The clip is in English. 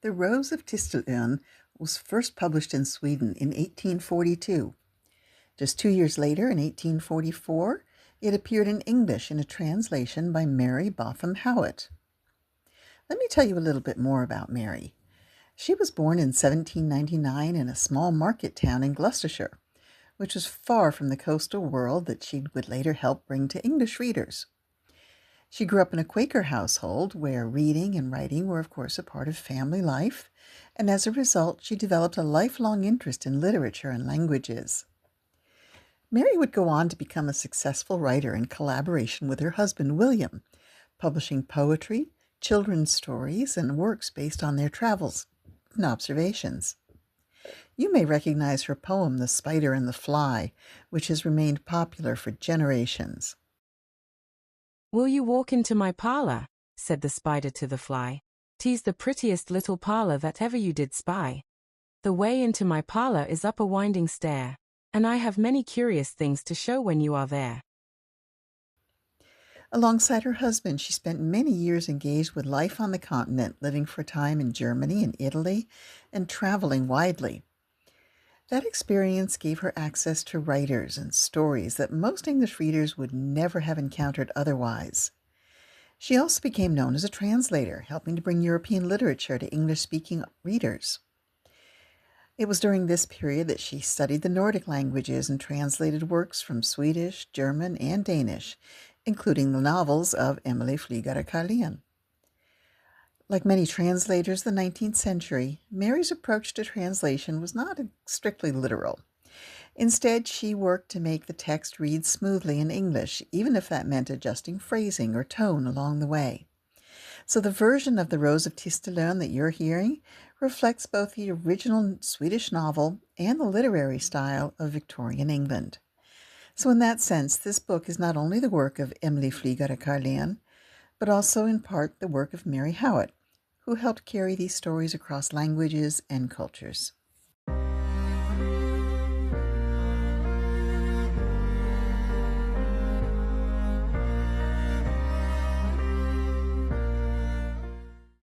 The Rose of Tistelön was first published in Sweden in 1842. Just 2 years later, in 1844, it appeared in English in a translation by Mary Botham Howitt. Let me tell you a little bit more about Mary. She was born in 1799 in a small market town in Gloucestershire, which was far from the coastal world that she would later help bring to English readers. She grew up in a Quaker household where reading and writing were, of course, a part of family life, and as a result, she developed a lifelong interest in literature and languages. Mary would go on to become a successful writer in collaboration with her husband, William, publishing poetry, children's stories, and works based on their travels and observations. You may recognize her poem, The Spider and the Fly, which has remained popular for generations. "Will you walk into my parlor?" said the spider to the fly. "'Tis the prettiest little parlor that ever you did spy. The way into my parlor is up a winding stair, and I have many curious things to show when you are there." Alongside her husband, she spent many years engaged with life on the continent, living for a time in Germany and Italy, and traveling widely. That experience gave her access to writers and stories that most English readers would never have encountered otherwise. She also became known as a translator, helping to bring European literature to English-speaking readers. It was during this period that she studied the Nordic languages and translated works from Swedish, German, and Danish, including the novels of Emilie Flygare-Carlén. Like many translators of the 19th century, Mary's approach to translation was not strictly literal. Instead, she worked to make the text read smoothly in English, even if that meant adjusting phrasing or tone along the way. So the version of The Rose of Tistelön that you're hearing reflects both the original Swedish novel and the literary style of Victorian England. So in that sense, this book is not only the work of Emilie Flygare-Carlén, but also in part the work of Mary Howitt, who helped carry these stories across languages and cultures.